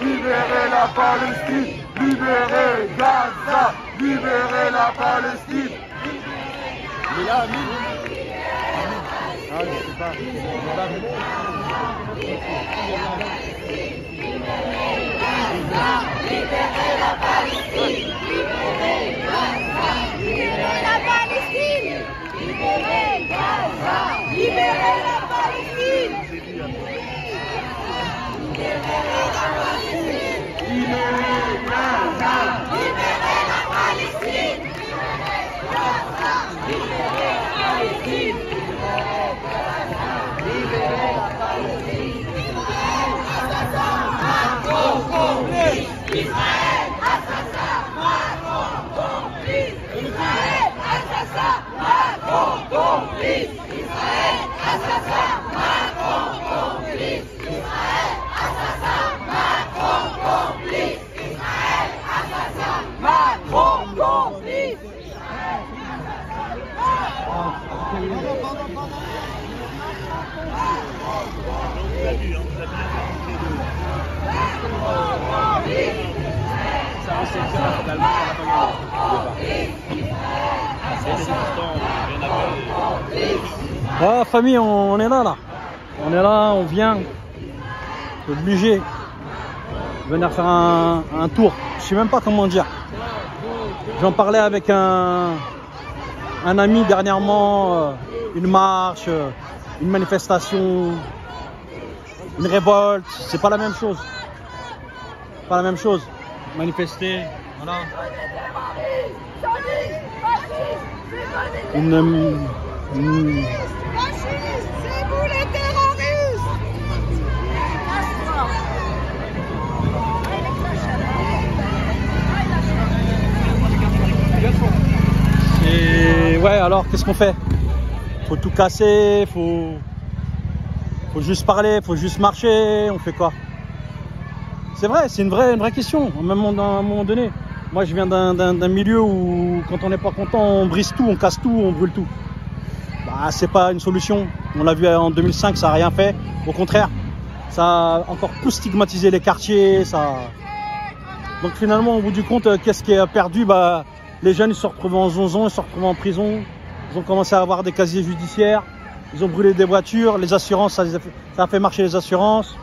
Libérez la Palestine, libérez Gaza, libérez la Palestine. Mais là, ah, je sais pas. Libérez la Palestine, libérez Gaza, libérez la Palestine, libérez Gaza, libérez la Palestine. Israël, assassin, Macron, complice. Israël, assassin, Macron, complice. Israël, assassin, Macron, complice. Israël, assassin, Macron, complice. Israël, assassin, Macron, complice. Ah, famille, on est là. On est là, on vient. C'est obligé de venir faire un tour. Je sais même pas comment dire. J'en parlais avec un ami dernièrement. Une marche, une manifestation, une révolte. C'est pas la même chose. Pas la même chose. Manifester, voilà. C'est vous les terroristes. Et ouais, alors qu'est-ce qu'on fait? Faut tout casser, faut juste parler, faut juste marcher, on fait quoi? C'est vrai, c'est une vraie question, à un moment donné. Moi je viens d'un milieu où quand on n'est pas content, on brise tout, on casse tout, on brûle tout. Bah, c'est pas une solution. On l'a vu en 2005, ça n'a rien fait. Au contraire, ça a encore plus stigmatisé les quartiers. Donc finalement, au bout du compte, qu'est-ce qui est perdu? Bah, les jeunes ils se retrouvent en zonzon, ils se retrouvent en prison. Ils ont commencé à avoir des casiers judiciaires. Ils ont brûlé des voitures. Les assurances, ça a fait marcher les assurances.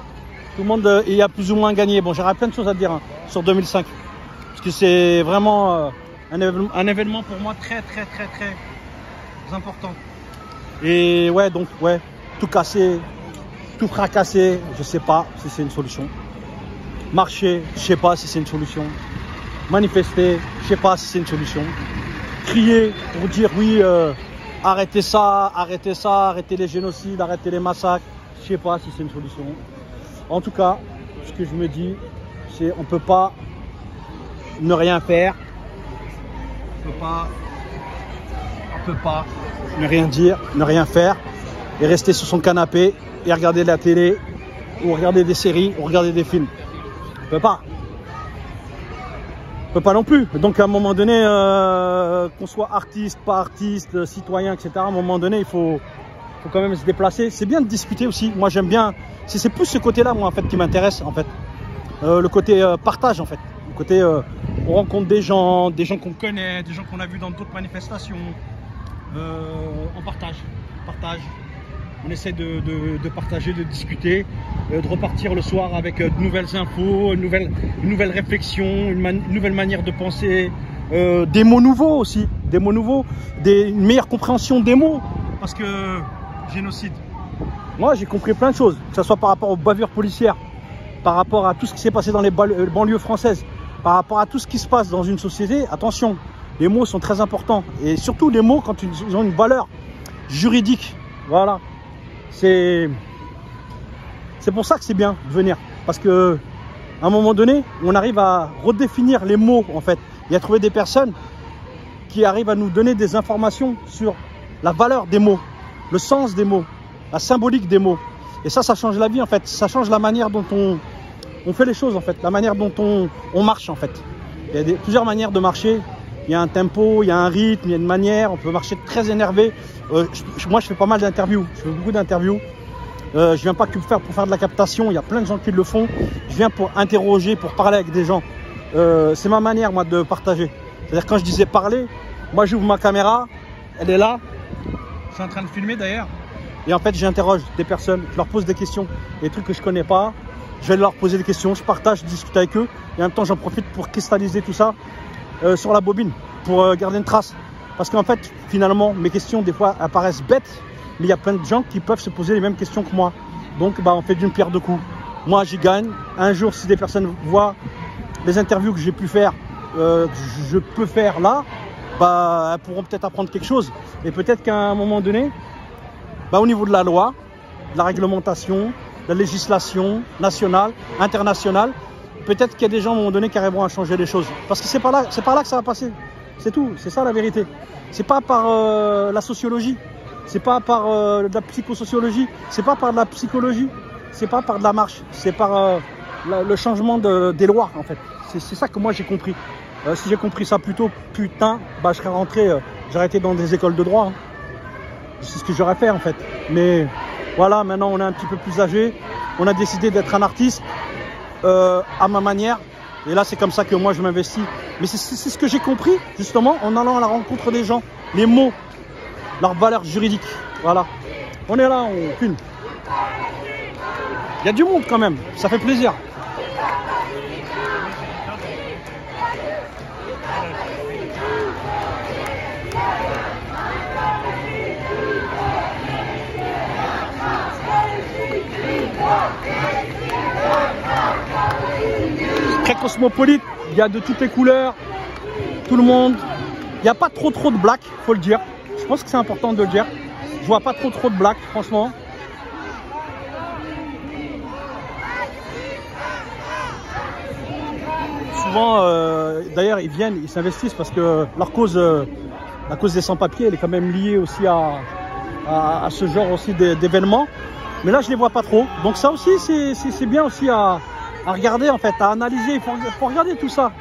Tout le monde y a plus ou moins gagné. Bon, j'aurais plein de choses à dire sur 2005. Parce que c'est vraiment un événement pour moi très important. Et ouais, donc ouais, tout casser, tout fracasser, je sais pas si c'est une solution. Marcher, je sais pas si c'est une solution. Manifester, je sais pas si c'est une solution. Crier pour dire oui, arrêtez ça, arrêtez les génocides, arrêtez les massacres, je sais pas si c'est une solution. En tout cas, ce que je me dis, c'est on peut pas ne rien faire. On peut pas ne rien dire, ne rien faire et rester sur son canapé et regarder la télé ou regarder des séries ou regarder des films. On peut pas. On peut pas non plus. Donc à un moment donné, qu'on soit artiste, pas artiste, citoyen, etc. À un moment donné, il faut quand même se déplacer. C'est bien de discuter aussi. Moi j'aime bien. C'est plus ce côté-là, moi en fait, qui m'intéresse en fait. Le côté partage en fait. Le côté on rencontre des gens qu'on connaît, des gens qu'on a vus dans d'autres manifestations. On partage. On essaie de partager, de discuter, de repartir le soir avec de nouvelles infos, une nouvelle réflexion, une nouvelle manière de penser, des mots nouveaux aussi, une meilleure compréhension des mots, parce que génocide. Moi j'ai compris plein de choses, que ce soit par rapport aux bavures policières, par rapport à tout ce qui s'est passé dans les banlieues françaises, par rapport à tout ce qui se passe dans une société. Attention, les mots sont très importants, et surtout les mots quand ils ont une valeur juridique. Voilà, c'est pour ça que c'est bien de venir, parce que à un moment donné, on arrive à redéfinir les mots en fait, et à trouver des personnes qui arrivent à nous donner des informations sur la valeur des mots, le sens des mots, la symbolique des mots. Et ça change la vie en fait. Ça change la manière dont on fait les choses en fait. La manière dont on marche en fait. Il y a plusieurs manières de marcher. Il y a un tempo, il y a un rythme, il y a une manière. On peut marcher très énervé. Moi, je fais pas mal d'interviews. Je fais beaucoup d'interviews. Je viens pas que pour faire de la captation. Il y a plein de gens qui le font. Je viens pour interroger, pour parler avec des gens. C'est ma manière, moi, de partager. C'est-à-dire quand je disais parler, moi, j'ouvre ma caméra. Elle est là. Je suis en train de filmer d'ailleurs. Et en fait, j'interroge des personnes. Je leur pose des questions. Des trucs que je connais pas. Je vais leur poser des questions. Je partage, je discute avec eux. Et en même temps, j'en profite pour cristalliser tout ça sur la bobine. Pour garder une trace. Parce qu'en fait, finalement, mes questions, des fois, apparaissent bêtes. Mais il y a plein de gens qui peuvent se poser les mêmes questions que moi. Donc, bah, on fait d'une pierre deux coups. Moi, j'y gagne. Un jour, si des personnes voient les interviews que j'ai pu faire, que je peux faire là, bah, elles pourront peut-être apprendre quelque chose. Et peut-être qu'à un moment donné, bah, au niveau de la loi, de la réglementation, de la législation nationale, internationale, peut-être qu'il y a des gens à un moment donné qui arriveront à changer les choses. Parce que c'est par là que ça va passer. C'est tout. C'est ça la vérité. C'est pas par la sociologie. C'est pas par de la psychosociologie. C'est pas par de la psychologie. C'est pas par de la marche. C'est par le changement des lois en fait. C'est ça que moi j'ai compris. Si j'ai compris ça plus tôt, putain, bah, je serais rentré, j'aurais été dans des écoles de droit. Hein. C'est ce que j'aurais fait en fait. Mais voilà, maintenant on est un petit peu plus âgé. On a décidé d'être un artiste à ma manière. Et là, c'est comme ça que moi je m'investis. Mais c'est ce que j'ai compris justement en allant à la rencontre des gens. Les mots, leur valeur juridique. Voilà. On est là, on filme. Il y a du monde quand même. Ça fait plaisir. Très cosmopolite, il y a de toutes les couleurs, tout le monde. Il n'y a pas trop de black, faut le dire. Je pense que c'est important de le dire. Je vois pas trop de black, franchement. Souvent, d'ailleurs, ils viennent, ils s'investissent parce que leur cause, la cause des sans-papiers, elle est quand même liée aussi à ce genre aussi d'événements. Mais là, je les vois pas trop. Donc ça aussi, c'est bien aussi à regarder en fait, à analyser. Il faut regarder tout ça.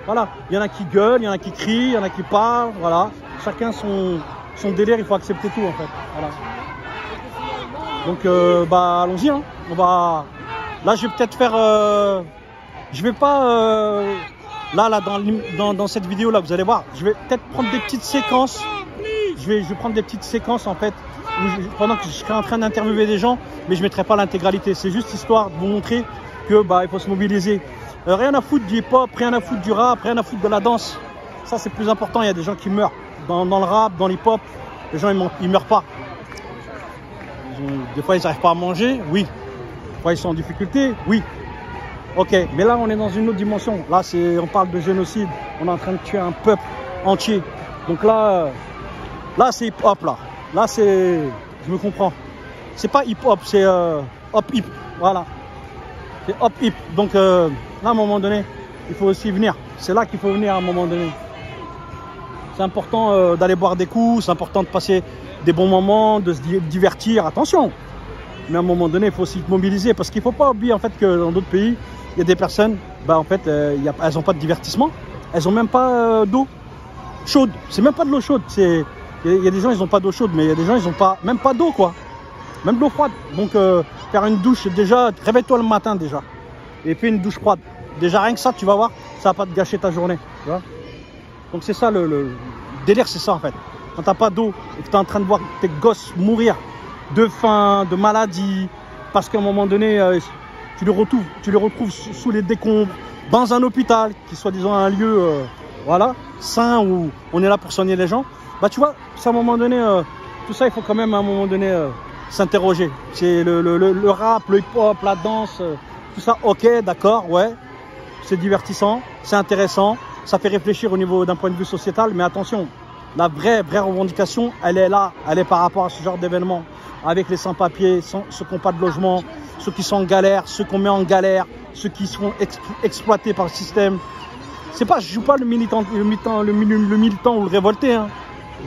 Voilà. Il y en a qui gueulent, il y en a qui crient, il y en a qui parlent. Voilà. Chacun son délire. Il faut accepter tout en fait. Voilà. Donc bah allons-y. Hein. On va. Là, je vais peut-être faire. Je vais pas. Là, dans cette vidéo là, vous allez voir. Je vais peut-être prendre des petites séquences. Je vais prendre des petites séquences en fait. Pendant que je serai en train d'interviewer des gens, mais je ne mettrai pas l'intégralité. C'est juste histoire de vous montrer que bah, il faut se mobiliser. Rien à foutre du hip-hop, rien à foutre du rap, rien à foutre de la danse. Ça, c'est plus important. Il y a des gens qui meurent. Dans le rap, dans l'hip-hop, les gens, ils meurent pas. Des fois, ils n'arrivent pas à manger, oui. Des fois, ils sont en difficulté, oui. Ok, mais là, on est dans une autre dimension. Là, on parle de génocide. On est en train de tuer un peuple entier. Donc là c'est hip-hop, là. Là, je me comprends. C'est pas hip-hop, c'est hop-hip. Voilà. C'est hop-hip. Donc là, à un moment donné, il faut aussi venir. C'est là qu'il faut venir à un moment donné. C'est important d'aller boire des coups, c'est important de passer des bons moments, de se divertir. Attention. Mais à un moment donné, il faut aussi se mobiliser. Parce qu'il ne faut pas oublier en fait, que dans d'autres pays, il y a des personnes, bah, en fait, elles n'ont pas de divertissement. Elles n'ont même pas d'eau chaude. C'est même pas de l'eau chaude. Il y a des gens, ils n'ont pas d'eau chaude, mais il y a des gens, ils n'ont même pas d'eau, quoi. Même de l'eau froide. Donc, faire une douche, déjà, réveille-toi le matin, déjà. Et fais une douche froide. Déjà, rien que ça, tu vas voir, ça va pas te gâcher ta journée. Tu vois. Donc, c'est ça, le délire, c'est ça, en fait. Quand tu n'as pas d'eau et que tu es en train de voir tes gosses mourir de faim, de maladie, parce qu'à un moment donné, tu les retrouves sous les décombres, dans un hôpital, qui soit, disons, un lieu, voilà, sain, où on est là pour soigner les gens. Bah tu vois, c'est à un moment donné, tout ça, il faut quand même à un moment donné s'interroger. C'est le rap, le hip-hop, la danse, tout ça, ok, d'accord, ouais, c'est divertissant, c'est intéressant, ça fait réfléchir au niveau d'un point de vue sociétal, mais attention, la vraie revendication, elle est là, elle est par rapport à ce genre d'événement, avec les sans-papiers, ceux qui n'ont pas de logement, ceux qui sont en galère, ceux qu'on met en galère, ceux qui seront exploités par le système. C'est pas, je joue pas le militant ou le révolté, hein.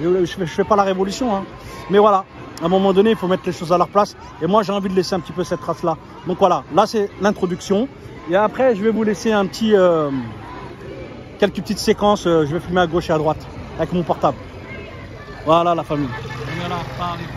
Je fais pas la révolution, hein. Mais voilà, À un moment donné, il faut mettre les choses à leur place. Et moi, j'ai envie de laisser un petit peu cette trace-là. Donc voilà, là, c'est l'introduction. Et après, je vais vous laisser un petit, quelques petites séquences. Je vais filmer à gauche et à droite avec mon portable. Voilà la famille. On est là, ça arrive.